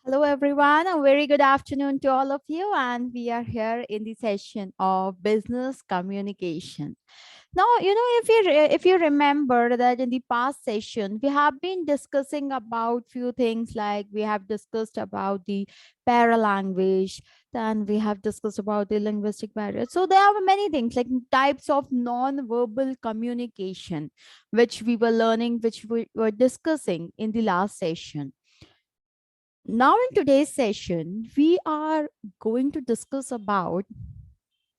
Hello, everyone. A very good afternoon to all of you. And we are here in the session of business communication. Now, if you remember that in the past session, we have been discussing about few things like we have discussed about the paralanguage, then we have discussed about the linguistic barrier. So there are many things like types of non-verbal communication, which we were learning, which we were discussing in the last session. Now, in today's session, we are going to discuss about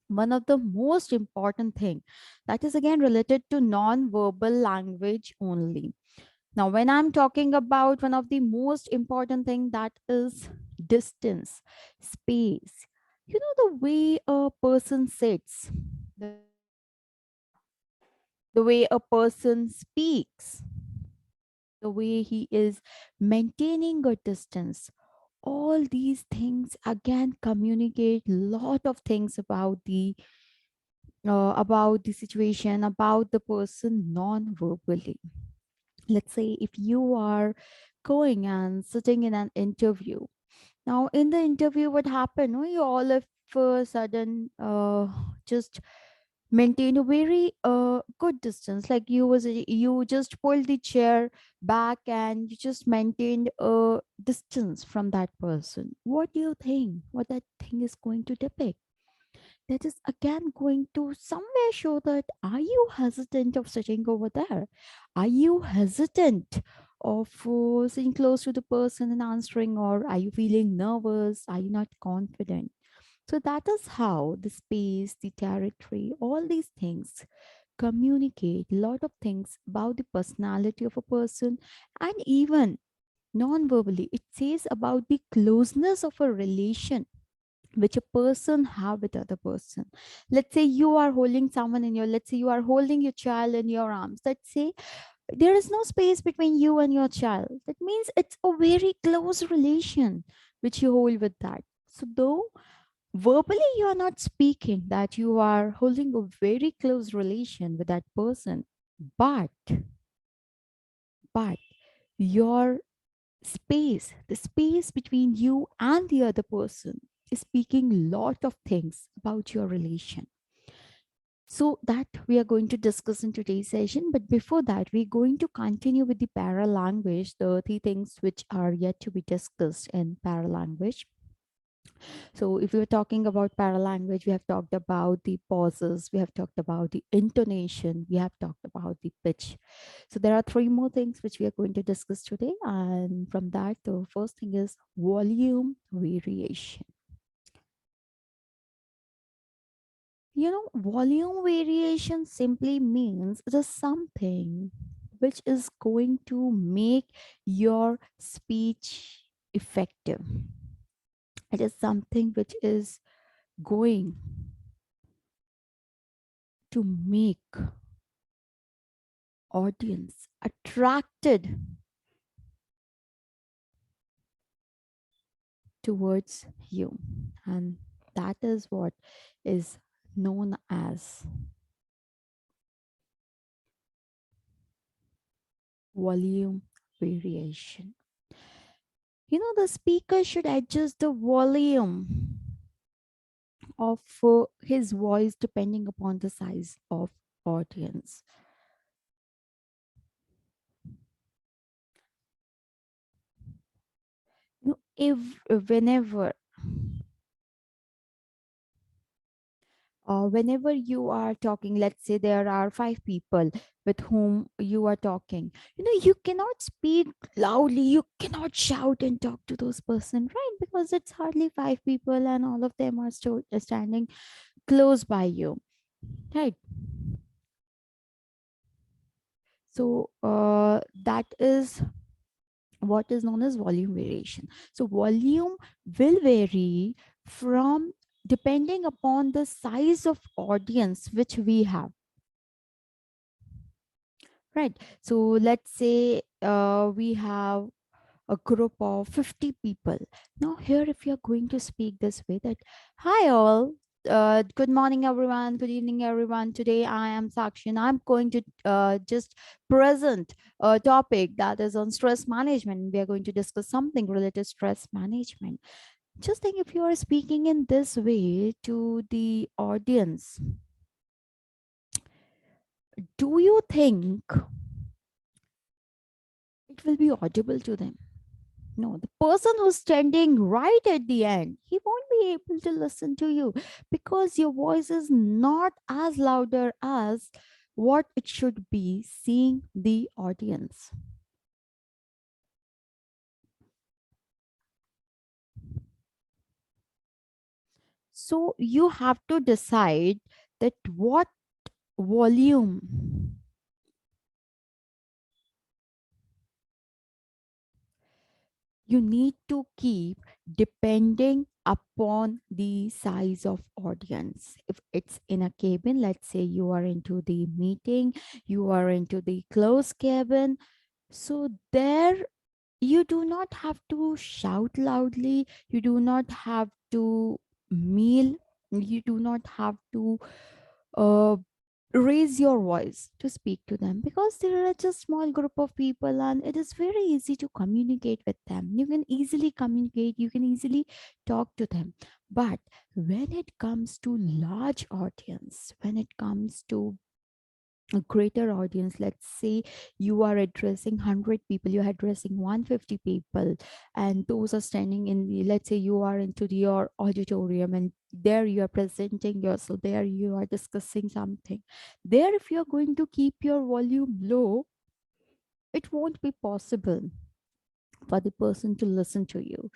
one of the most important thing that is again related to non-verbal language only. Now, when I'm talking about one of the most important thing that is distance, space, the way a person sits, the way a person speaks, the way he is maintaining a distance, all these things again communicate lot of things about the situation, about the person non-verbally. Let's say if you are going and sitting in an interview. Now in the interview, what happened, you all of a sudden just maintain a very good distance, like you just pulled the chair back and you just maintained a distance from that person. What do you think what that thing is going to depict? That is again going to somewhere show that are you hesitant of sitting over there? Are you hesitant of sitting close to the person and answering, or are you feeling nervous? Are you not confident? So that is how the space, the territory, all these things communicate a lot of things about the personality of a person, and even non-verbally it says about the closeness of a relation which a person have with other person. Let's say you are holding someone in your, let's say you are holding your child in your arms. Let's say there is no space between you and your child. That means it's a very close relation which you hold with that. So though verbally you are not speaking that you are holding a very close relation with that person, but but your space, the space between you and the other person, is speaking lot of things about your relation. So that we are going to discuss in today's session. But before that, we're going to continue with the paralanguage, the three things which are yet to be discussed in paralanguage. So if we were talking about paralanguage, we have talked about the pauses, we have talked about the intonation, we have talked about the pitch. So there are three more things which we are going to discuss today. And from that, the first thing is volume variation. Volume variation simply means it is something which is going to make your speech effective. It is something which is going to make audience attracted towards you, and that is what is known as volume variation. The speaker should adjust the volume of his voice depending upon the size of audience. If whenever whenever you are talking, let's say there are five people with whom you are talking, you cannot speak loudly, you cannot shout and talk to those person, right? Because it's hardly five people and all of them are still standing close by you, right? So that is what is known as volume variation. So volume will vary from depending upon the size of audience which we have, right? So let's say we have a group of 50 people. Now here if you're going to speak this way that, hi all, Good morning, everyone. Good evening, everyone. Today, I am Sakshi, and I'm going to just present a topic that is on stress management. We are going to discuss something related to stress management. Just think, if you are speaking in this way to the audience, do you think it will be audible to them? No, the person who's standing right at the end, he won't be able to listen to you because your voice is not as louder as what it should be seeing the audience. So you have to decide that what volume you need to keep depending upon the size of audience. If it's in a cabin, let's say you are into the meeting, you are into the closed cabin, so there you do not have to shout loudly, you do not have to meal, you do not have to uh, raise your voice to speak to them, because there are just small group of people and it is very easy to communicate with them. You can easily communicate, you can easily talk to them. But when it comes to large audience, when it comes to a greater audience, let's say you are addressing 100 people, you're addressing 150 people, and those are standing in the, let's say you are into your auditorium, and there you are presenting yourself, there you are discussing something. There, if you're going to keep your volume low, it won't be possible for the person to listen to you.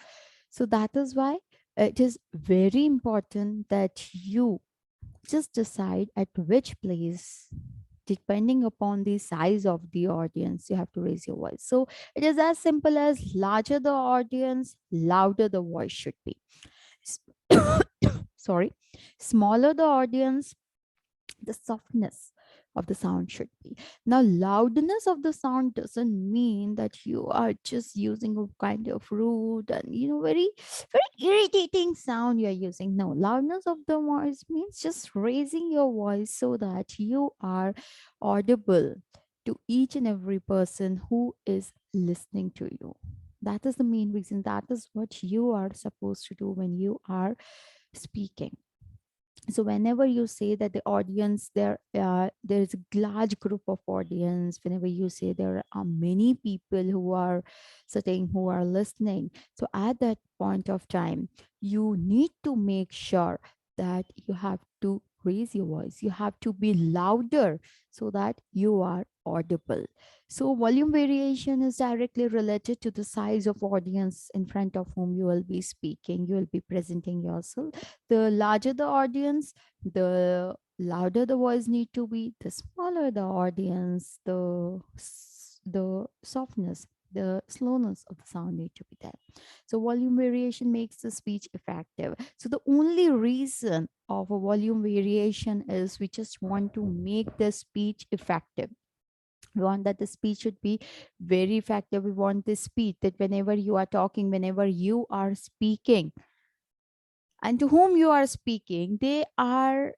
So that is why it is very important that you just decide at which place, depending upon the size of the audience, you have to raise your voice. So it is as simple as larger the audience, louder the voice should be. S- Sorry, smaller the audience, the softness of the sound should be. Now, loudness of the sound doesn't mean that you are just using a kind of rude and very very irritating sound you are using. No, loudness of the voice means just raising your voice so that you are audible to each and every person who is listening to you. That is the main reason. That is what you are supposed to do when you are speaking. So whenever you say that the audience there is a large group of audience, whenever you say there are many people who are sitting, who are listening, so at that point of time you need to make sure that you have to raise your voice, you have to be louder so that you are audible. So volume variation is directly related to the size of audience in front of whom you will be speaking, you will be presenting yourself. The larger the audience, the louder the voice need to be. The smaller the audience, the softness, the slowness of the sound need to be there. So volume variation makes the speech effective. So the only reason of a volume variation is we just want to make the speech effective. We want that the speech should be very effective. We want the speech that whenever you are talking, whenever you are speaking, and to whom you are speaking, they are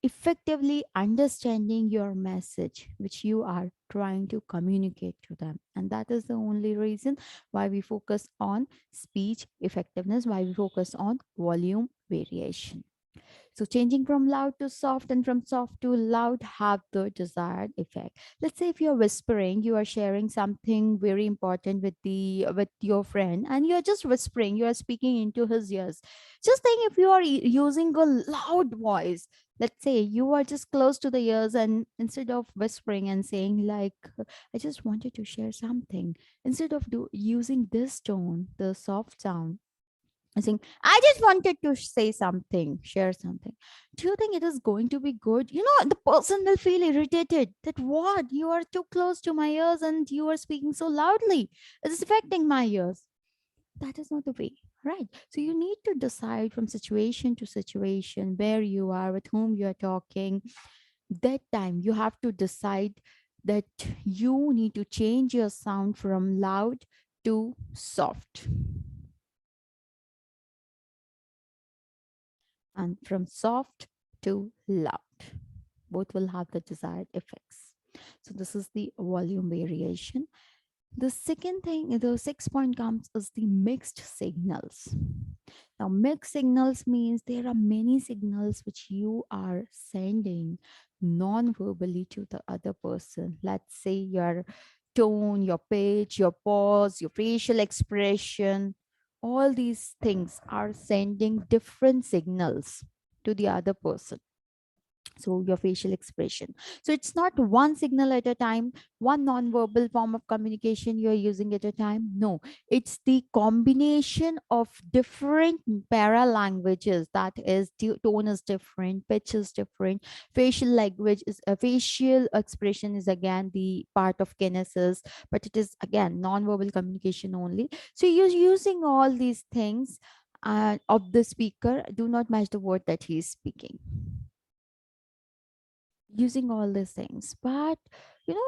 effectively understanding your message which you are trying to communicate to them. And that is the only reason why we focus on speech effectiveness, why we focus on volume variation. So changing from loud to soft and from soft to loud have the desired effect. Let's say if you're whispering, you are sharing something very important with your friend, and you're just whispering, you are speaking into his ears. Just think, if you are using a loud voice, let's say you are just close to the ears, and instead of whispering and saying like, I just wanted to share something, instead of using this tone, the soft sound, saying, I just wanted to say something, share something. Do you think it is going to be good? The person will feel irritated that what? You are too close to my ears and you are speaking so loudly. It is affecting my ears. That is not the way, right? So you need to decide from situation to situation where you are, with whom you are talking. That time you have to decide that you need to change your sound from loud to soft. and from soft to loud. Both will have the desired effects. So this is the volume variation. The second thing, the sixth point comes is the mixed signals. Now, mixed signals means there are many signals which you are sending non-verbally to the other person. Let's say your tone, your pitch, your pause, your facial expression. All these things are sending different signals to the other person. So your facial expression, so it's not one signal at a time, one non-verbal form of communication you are using at a time. No, it's the combination of different paralanguages. That is, tone is different, pitch is different, facial language is a facial expression is again the part of kinesis, but it is again non-verbal communication only. So you're using all these things of the speaker, do not match the word that he is speaking, using all these things, but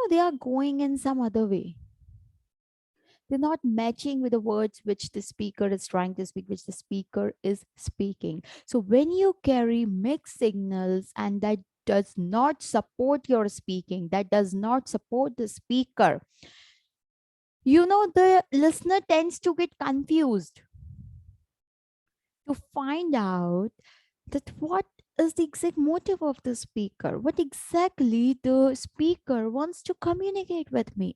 they are going in some other way. They're not matching with the words which the speaker is trying to speak, which the speaker is speaking. So when you carry mixed signals and that does not support your speaking, that does not support the speaker, the listener tends to get confused to find out that what is the exact motive of the speaker, what exactly the speaker wants to communicate with me.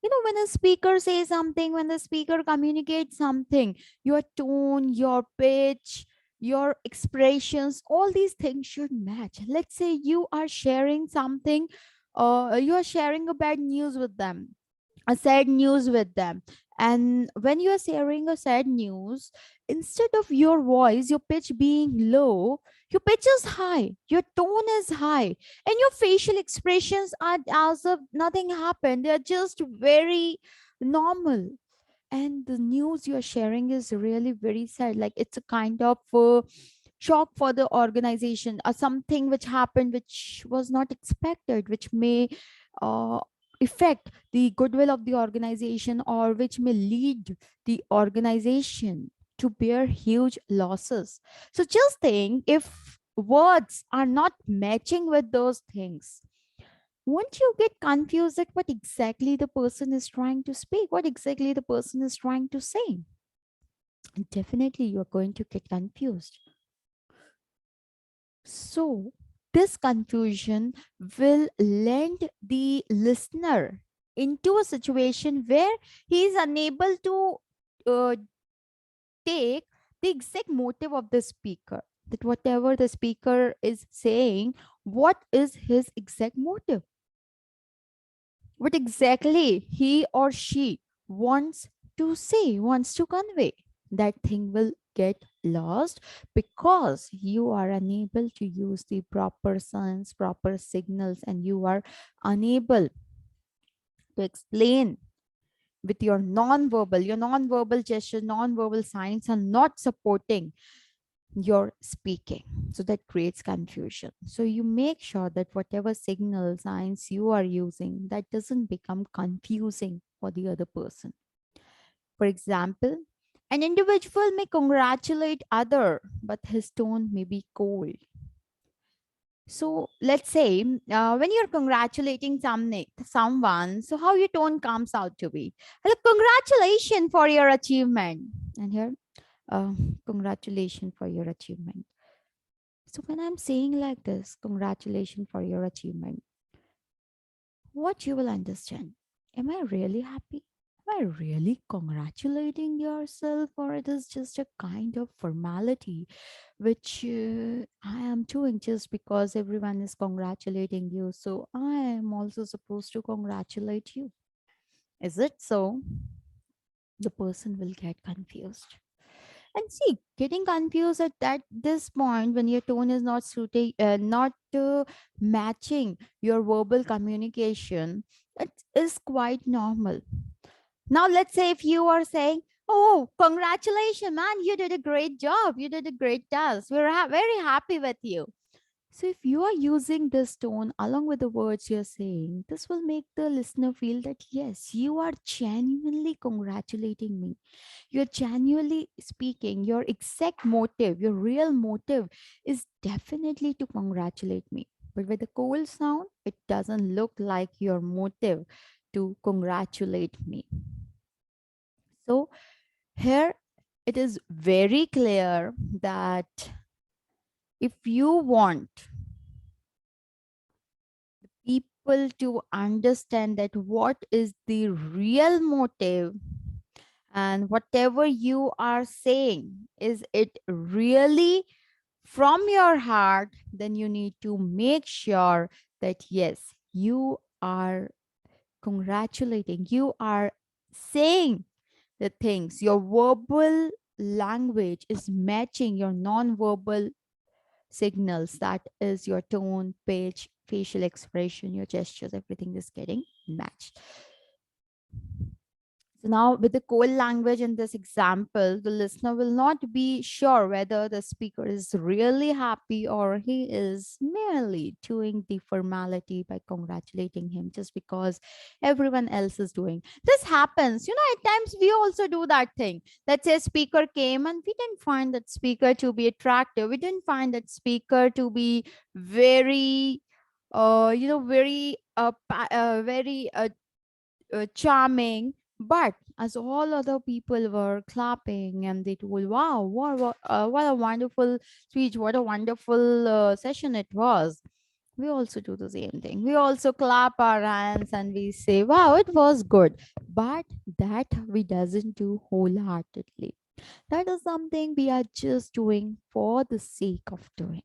When a speaker says something, when the speaker communicates something, your tone, your pitch, your expressions, all these things should match. Let's say you are sharing something, you are sharing a bad news with them, a sad news with them. And when you are sharing a sad news, instead of your voice, your pitch being low, your pitch is high, your tone is high, and your facial expressions are as if nothing happened. They're just very normal. And the news you're sharing is really very sad. Like it's a kind of shock for the organization, or something which happened which was not expected, which may uh, affect the goodwill of the organization, or which may lead the organization to bear huge losses. So just think, if words are not matching with those things, won't you get confused at what exactly the person is trying to speak, what exactly the person is trying to say? Definitely, you're going to get confused. So, this confusion will land the listener into a situation where he is unable to uh, take the exact motive of the speaker. That whatever the speaker is saying, what is his exact motive? What exactly he or she wants to say, wants to convey? That thing will get lost because you are unable to use the proper signs, proper signals, and you are unable to explain with your non-verbal gesture, non-verbal signs are not supporting your speaking. So that creates confusion. So you make sure that whatever signal signs you are using, that doesn't become confusing for the other person. For example, an individual may congratulate other, but his tone may be cold. So let's say when you're congratulating someone, so how your tone comes out to be, "Hello, congratulations for your achievement," and here, uh, "Congratulations for your achievement." So when I'm saying like this, "Congratulations for your achievement," what you will understand? Am I really happy? Am I really congratulating yourself, or it is just a kind of formality which I am doing just because everyone is congratulating you? So I am also supposed to congratulate you. Is it so? The person will get confused. And see, getting confused at that this point when your tone is not suiting, not matching your verbal communication, it is quite normal. Now, let's say if you are saying, "Oh, congratulations, man, you did a great job. You did a great task. We're very happy with you." So if you are using this tone along with the words you're saying, this will make the listener feel that yes, you are genuinely congratulating me. You're genuinely speaking. Your exact motive, your real motive is definitely to congratulate me. But with the cold sound, it doesn't look like your motive to congratulate me. So here it is very clear that if you want people to understand that what is the real motive and whatever you are saying, is it really from your heart, then you need to make sure that yes, you are congratulating, you are saying the things, your verbal language is matching your non-verbal signals, that is your tone, pitch, facial expression, your gestures, everything is getting matched. So now, with the cold language in this example, the listener will not be sure whether the speaker is really happy or he is merely doing the formality by congratulating him just because everyone else is doing. This happens, at times we also do that thing. Let's say a speaker came and we didn't find that speaker to be attractive. We didn't find that speaker to be very, very charming. But as all other people were clapping and they told, wow, what a wonderful speech, what a wonderful session it was. We also do the same thing. We also clap our hands and we say, wow, it was good. But that we doesn't do wholeheartedly. That is something we are just doing for the sake of doing.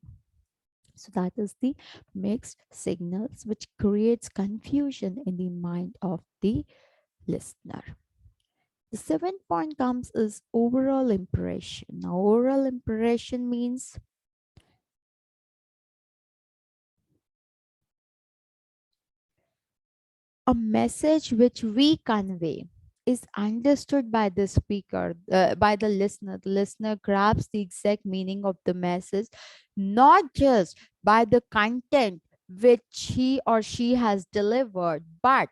So that is the mixed signals, which creates confusion in the mind of the listener. The seventh point comes is overall impression. Now, overall impression means a message which we convey is understood by the speaker, by the listener. The listener grabs the exact meaning of the message, not just by the content which he or she has delivered, but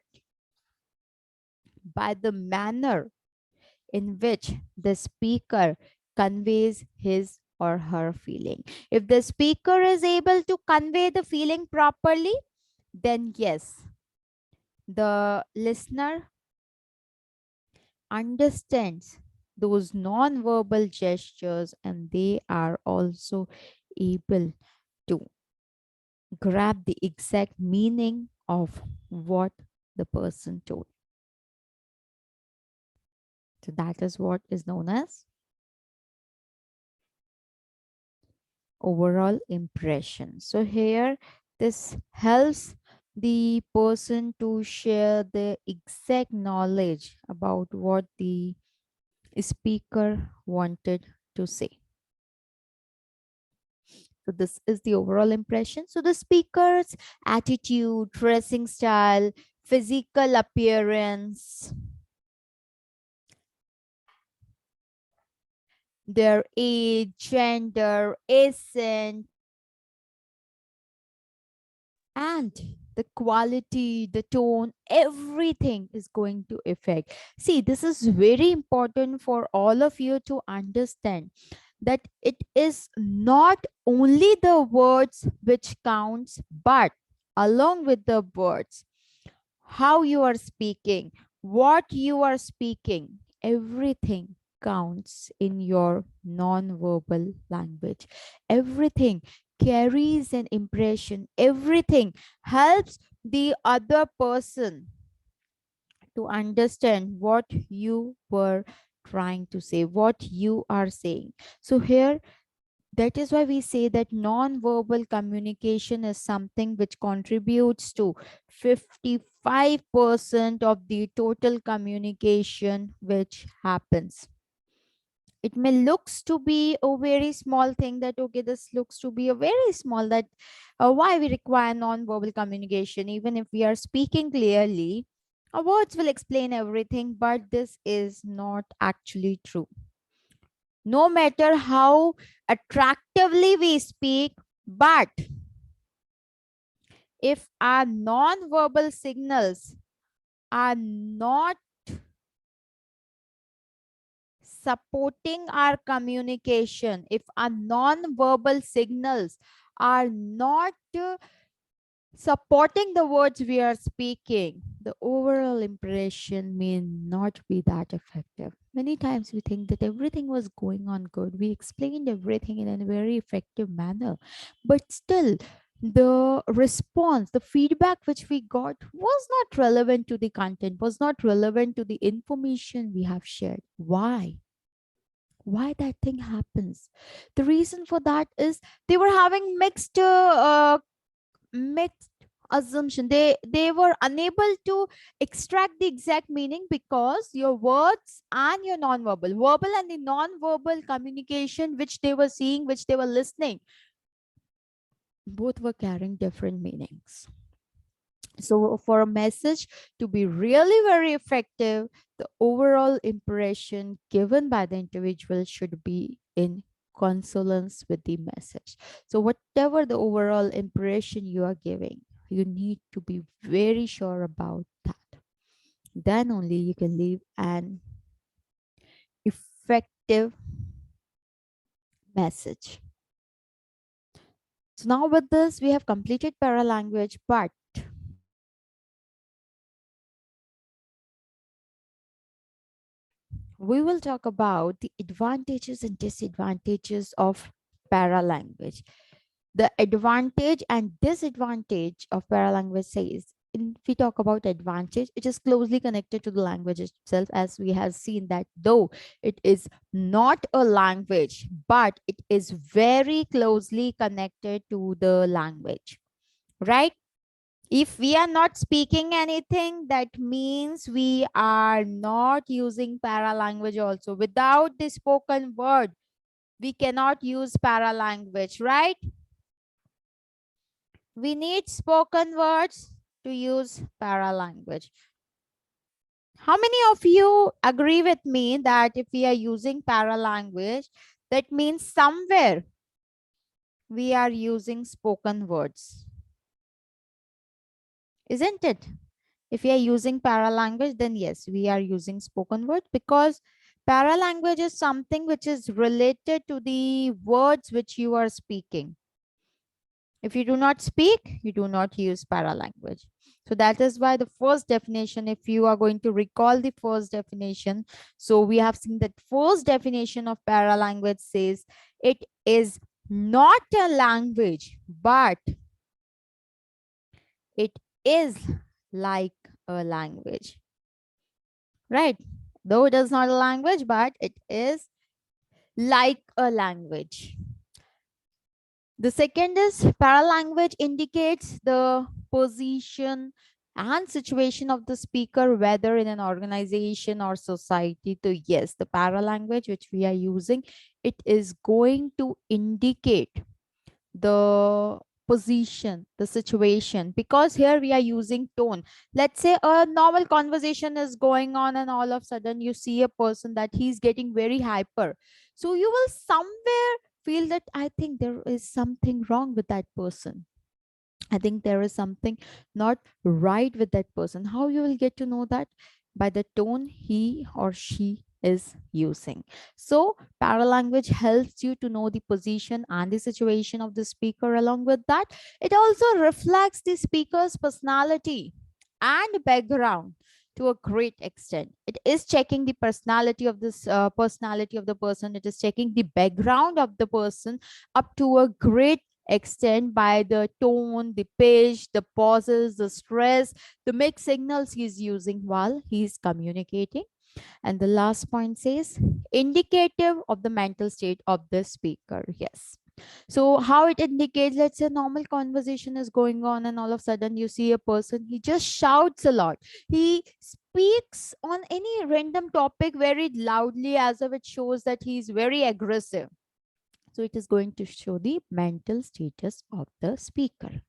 by the manner in which the speaker conveys his or her feeling. If the speaker is able to convey the feeling properly, then yes, the listener understands those non-verbal gestures and they are also able to grab the exact meaning of what the person told. So that is what is known as overall impression. So here this helps the person to share the exact knowledge about what the speaker wanted to say. So this is the overall impression. So the speaker's attitude, dressing style, physical appearance, their age, gender, accent, and the quality, the tone, everything is going to affect. See, this is very important for all of you to understand that it is not only the words which counts, but along with the words, how you are speaking, what you are speaking, everything counts in your non-verbal language. Everything carries an impression. Everything helps the other person to understand what you were trying to say, what you are saying. So here, that is why we say that non-verbal communication is something which contributes to 55% of the total communication which happens. It may looks to be a very small thing, that okay, this looks to be a very small, that why we require non-verbal communication. Even if we are speaking clearly, our words will explain everything, but this is not actually true. No matter how attractively we speak, but if our non-verbal signals are not supporting our communication, if our non-verbal signals are not supporting the words we are speaking, the overall impression may not be that effective. Many times we think that everything was going on good. We explained everything in a very effective manner, but still, the response, the feedback which we got was not relevant to the content, was not relevant to the information we have shared. Why? Why that thing happens? The reason for that is they were having mixed assumption. They were unable to extract the exact meaning because your words and your verbal and the non-verbal communication which they were seeing, which they were listening, both were carrying different meanings. So for a message to be really very effective, the overall impression given by the individual should be in consonance with the message. So whatever the overall impression you are giving, you need to be very sure about that. Then only you can leave an effective message. So now with this, we have completed paralanguage, but we will talk about the advantages and disadvantages of paralanguage. The advantage and disadvantage of paralanguage says, if we talk about advantage, it is closely connected to the language itself, as we have seen that though it is not a language, but it is very closely connected to the language, right? If we are not speaking anything, that means we are not using paralanguage also. Without the spoken word, we cannot use paralanguage, right? We need spoken words to use paralanguage. How many of you agree with me that if we are using paralanguage, that means somewhere we are using spoken words, isn't it? If we are using paralanguage, then yes, we are using spoken word, because paralanguage is something which is related to the words which you are speaking. If you do not speak, you do not use paralanguage. So that is why the first definition, if you are going to recall the first definition, so we have seen that first definition of paralanguage says it is not a language, but it is like a language, right? Though it is not a language, but it is like a language. The second is paralanguage indicates the position and situation of the speaker, whether in an organization or society. So yes, the paralanguage which we are using, it is going to indicate the position, the situation, because here we are using tone. Let's say a normal conversation is going on and all of a sudden you see a person that he's getting very hyper. So you will somewhere feel that I think there is something wrong with that person. I think there is something not right with that person. How you will get to know that? By the tone he or she is using. So, paralanguage helps you to know the position and the situation of the speaker. Along with that, it also reflects the speaker's personality and background to a great extent. It is checking the personality of this personality of the person. It is checking the background of the person up to a great extent by the tone, the pitch, the pauses, the stress, the mixed signals he's using while he's communicating. And the last point says indicative of the mental state of the speaker. Yes. So how it indicates, let's say normal conversation is going on and all of a sudden you see a person, he just shouts a lot. He speaks on any random topic very loudly, as if it shows that he's very aggressive. So it is going to show the mental status of the speaker.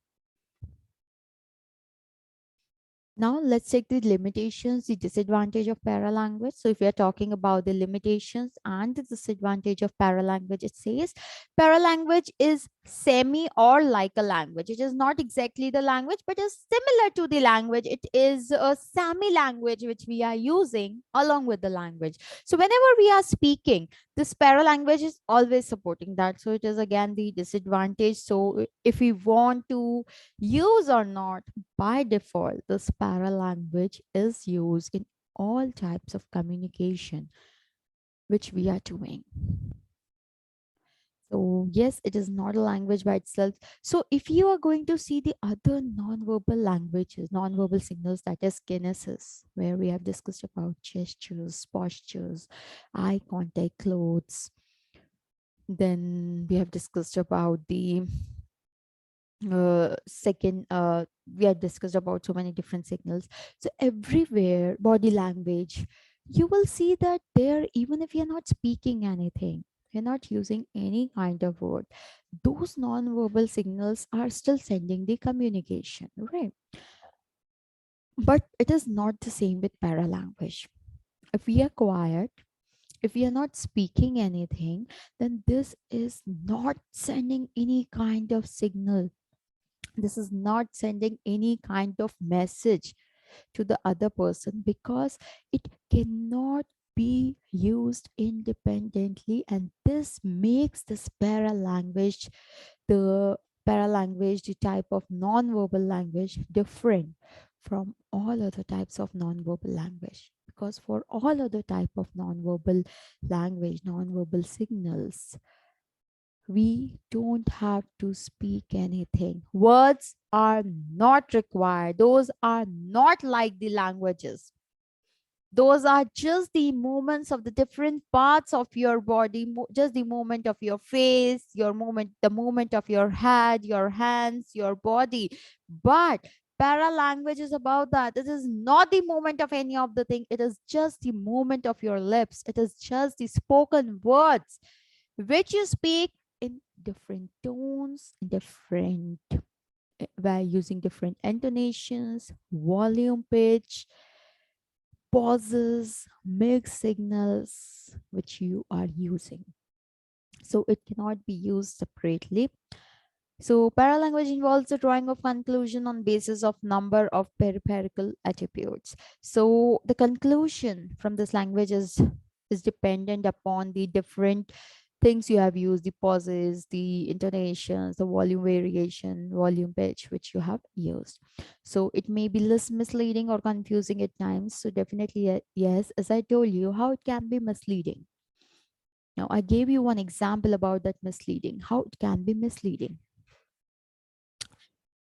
Now let's take the limitations, the disadvantage of paralanguage. So if we are talking about the limitations and the disadvantage of paralanguage, it says paralanguage is semi or like a language. It is not exactly the language, but is similar to the language. It is a semi language which we are using along with the language. So whenever we are speaking, this paralanguage is always supporting that. So it is again the disadvantage. So if we want to use or not, by default, this paralanguage is used in all types of communication which we are doing. So, yes, it is not a language by itself. So, if you are going to see the other non-verbal languages, non-verbal signals, that is kinesis, where we have discussed about gestures, postures, eye contact, clothes. Then we have discussed about the second we have discussed about so many different signals. So everywhere body language, you will see that there, even if you're not speaking anything, you're not using any kind of word, those non-verbal signals are still sending the communication, right? But it is not the same with paralanguage. If we are quiet, if we are not speaking anything, then this is not sending any kind of signal. This is not sending any kind of message to the other person, because it cannot be used independently, and this makes this paralanguage, the type of non-verbal language, different from all other types of non-verbal language. Because for all other type of non-verbal language, non-verbal signals, we don't have to speak anything. Words are not required. Those are not like the languages. Those are just the movements of the different parts of your body, just the movement of your face, your movement, the movement of your head, your hands, your body. But paralanguage is about that. It is not the movement of any of the thing. It is just the movement of your lips. It is just the spoken words which you speak in different tones, different by using different intonations, volume, pitch, pauses, mixed signals, which you are using. So it cannot be used separately. So paralanguage involves the drawing of conclusion on basis of number of peripheral attributes. So the conclusion from this language is dependent upon the different things you have used, the pauses, the intonations, the volume variation, volume pitch, which you have used. So it may be less misleading or confusing at times. So definitely, yes, as I told you, how it can be misleading. Now, I gave you one example about that misleading, how it can be misleading.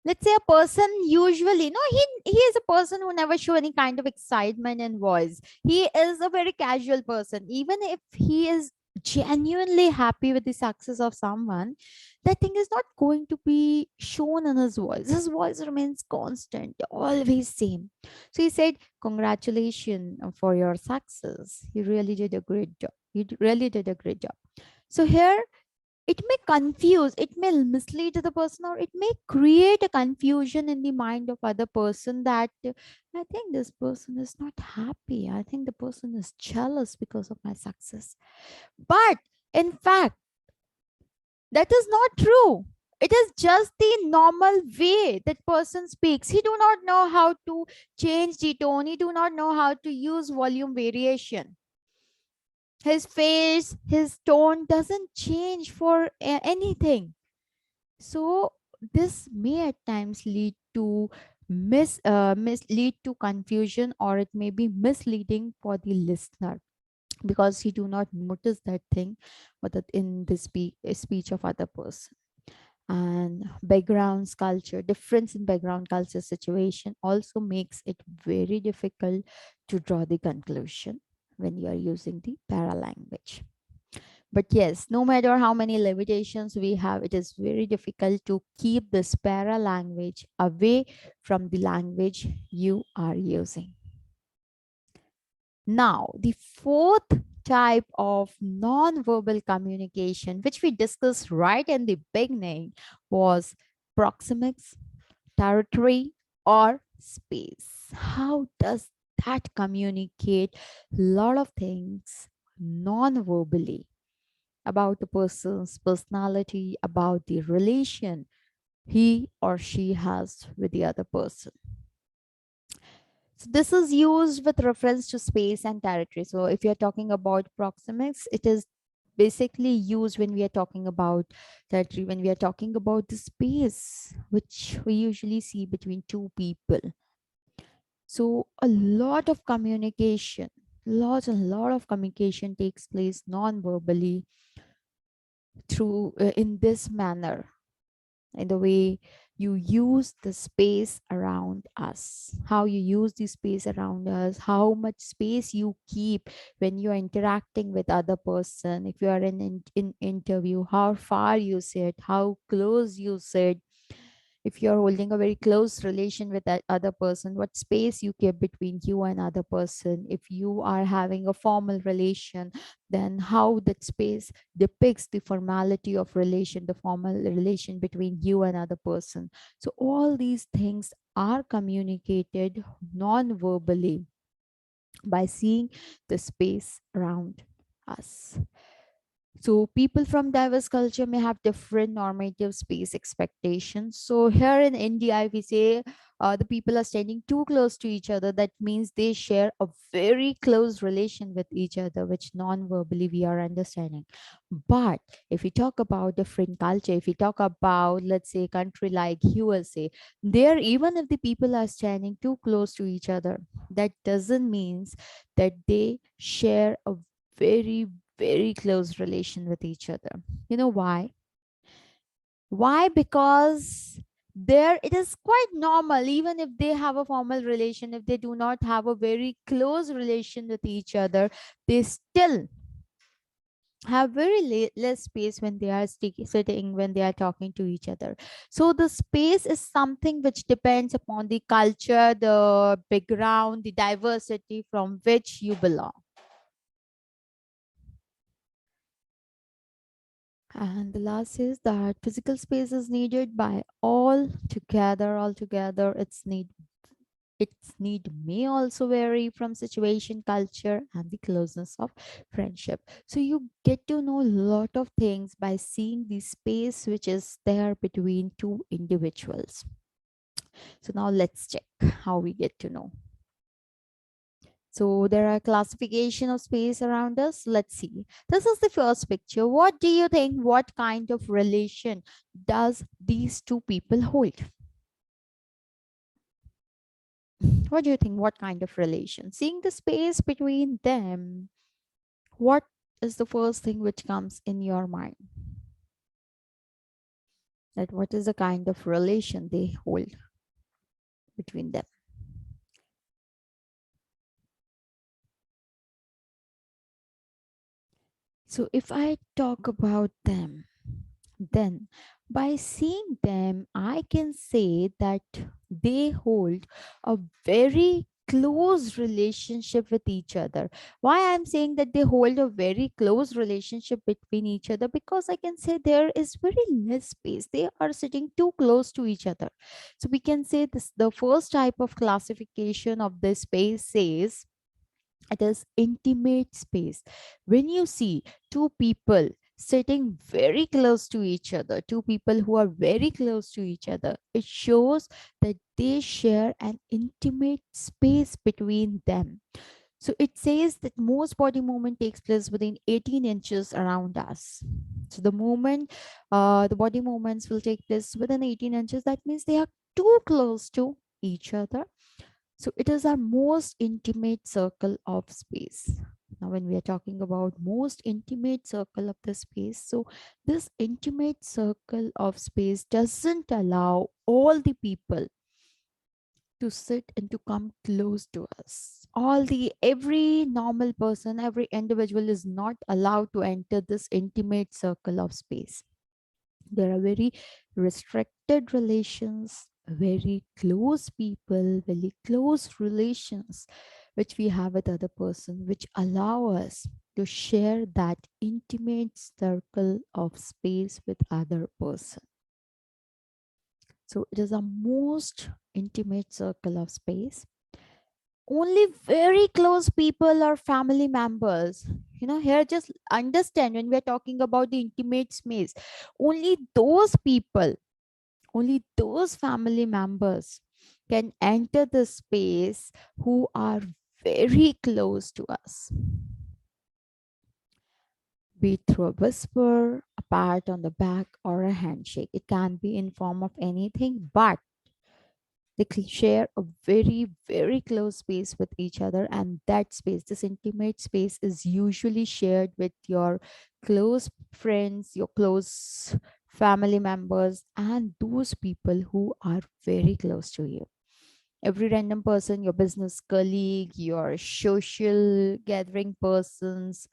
Let's say a person, usually no, he is a person who never show any kind of excitement in voice. He is a very casual person. Even if he is genuinely happy with the success of someone, that thing is not going to be shown in his voice remains constant, always same. So he said, congratulations for your success, you really did a great job, really did a great job. So here it may confuse, it may mislead the person, or it may create a confusion in the mind of other person that I think this person is not happy, I think the person is jealous because of my success. But in fact, that is not true. It is just the normal way that person speaks. He do not know how to change the tone, he do not know how to use volume variation. His face, his tone doesn't change for anything. So this may at times lead to lead to confusion, or it may be misleading for the listener, because he do not notice that thing but that in the speech of other person. And backgrounds, culture difference in background, culture, situation also makes it very difficult to draw the conclusion when you are using the paralanguage. But yes, no matter how many limitations we have, it is very difficult to keep this para language away from the language you are using. Now, the fourth type of non-verbal communication, which we discussed right in the beginning, was proxemics, territory, or space. How does that communicate a lot of things non-verbally about the person's personality, about the relation he or she has with the other person? So this is used with reference to space and territory. So if you're talking about proxemics, it is basically used when we are talking about territory, when we are talking about the space which we usually see between two people. So a lot of communication, lots and lot of communication takes place non-verbally through in this manner, in the way you use the space around us, how you use the space around us, how much space you keep when you're interacting with other person. If you are in interview, how far you sit, how close you sit. If you're holding a very close relation with that other person, what space you keep between you and other person. If you are having a formal relation, then how that space depicts the formality of relation, the formal relation between you and other person. So all these things are communicated non-verbally by seeing the space around us. So people from diverse culture may have different normative space expectations. So here in India, we say the people are standing too close to each other. That means they share a very close relation with each other, which non-verbally we are understanding. But if we talk about different culture, if we talk about, let's say, a country like USA, there, even if the people are standing too close to each other, that doesn't mean that they share a very, very close relation with each other. You know why? Why? Because there it is quite normal, even if they have a formal relation, if they do not have a very close relation with each other, they still have very less space when they are sitting, when they are talking to each other. So the space is something which depends upon the culture, the background, the diversity from which you belong. And the last is that physical space is needed by all together. Altogether, its need may also vary from situation, culture, and the closeness of friendship. So you get to know a lot of things by seeing the space which is there between two individuals. So now let's check how we get to know. So there are classification of space around us. Let's see. This is the first picture. What do you think? What kind of relation does these two people hold? What do you think? What kind of relation? Seeing the space between them, what is the first thing which comes in your mind? That what is the kind of relation they hold between them? So if I talk about them, then by seeing them, I can say that they hold a very close relationship with each other. Why I'm saying that they hold a very close relationship between each other? Because I can say there is very less space. They are sitting too close to each other. So we can say this, the first type of classification of this space says it is intimate space. When you see two people sitting very close to each other, two people who are very close to each other, it shows that they share an intimate space between them. So it says that most body movement takes place within 18 inches around us. So the moment the body movements will take place within 18 inches, that means they are too close to each other. So it is our most intimate circle of space. Now, when we are talking about most intimate circle of the space, so this intimate circle of space doesn't allow all the people to sit and to come close to us. Every normal person, every individual is not allowed to enter this intimate circle of space. There are very restricted relations, very close people, very close relations which we have with other person, which allow us to share that intimate circle of space with other person. So it is a most intimate circle of space. Only very close people or family members, here just understand, when we're talking about the intimate space, only those people, only those family members can enter the space who are very close to us, be it through a whisper, a pat on the back, or a handshake. It can be in form of anything, but they share a very, very close space with each other, and that space, this intimate space, is usually shared with your close friends, your close family members, and those people who are very close to you. Every random person, your business colleague, your social gathering persons,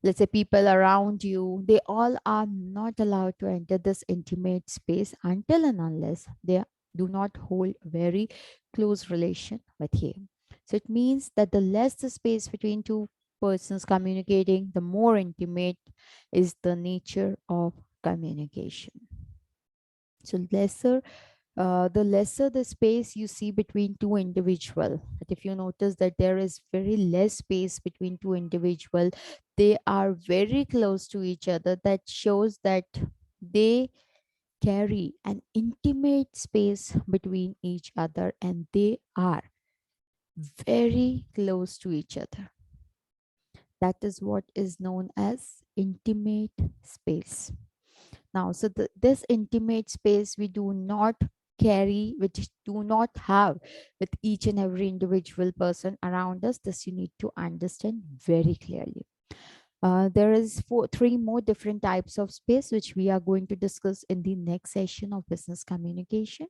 let's say people around you, they all are not allowed to enter this intimate space until and unless they do not hold a very close relation with you. So it means that the less the space between two persons communicating, the more intimate is the nature of communication. So the lesser the space you see between two individual, but if you notice that there is very less space between two individual, they are very close to each other, that shows that they carry an intimate space between each other and they are very close to each other. That is what is known as intimate space. Now, so this intimate space we do not carry, which do not have with each and every individual person around us. This you need to understand very clearly. There is three more different types of space which we are going to discuss in the next session of business communication.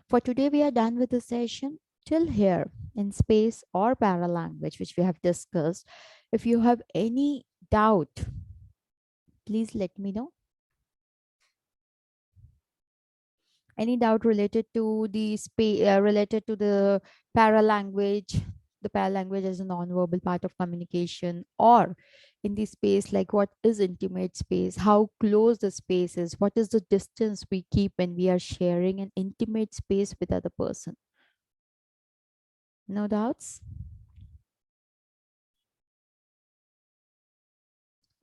For today, we are done with the session. Till here in space or paralanguage, which we have discussed. If you have any doubt, please let me know. Any doubt related to the related to the paralanguage as a non-verbal part of communication, or in the space, like what is intimate space, how close the space is, what is the distance we keep when we are sharing an intimate space with other person? No doubts?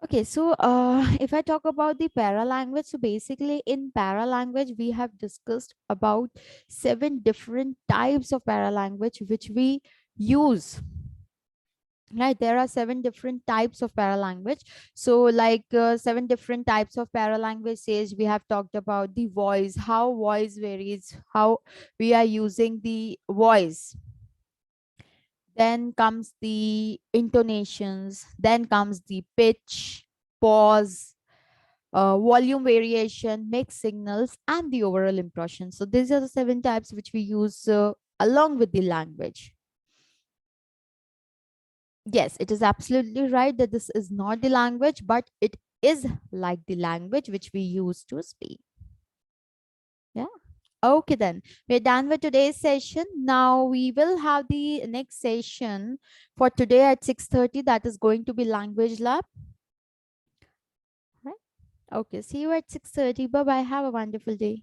Okay, so if I talk about the paralanguage, so basically in paralanguage, we have discussed about 7 different types of paralanguage which we use. Right, there are 7 different types of paralanguage. So, like 7 different types of paralanguage says, we have talked about the voice, how voice varies, how we are using the voice. Then comes the intonations, then comes the pitch, pause, volume variation, mixed signals, and the overall impression. So these are the 7 types which we use along with the language. Yes, it is absolutely right that this is not the language, but it is like the language which we use to speak. Yeah. Okay, then we're done with today's session. Now we will have the next session for today at 6:30. That is going to be language lab. Right. Okay. See you at 6:30. Bye bye. Have a wonderful day.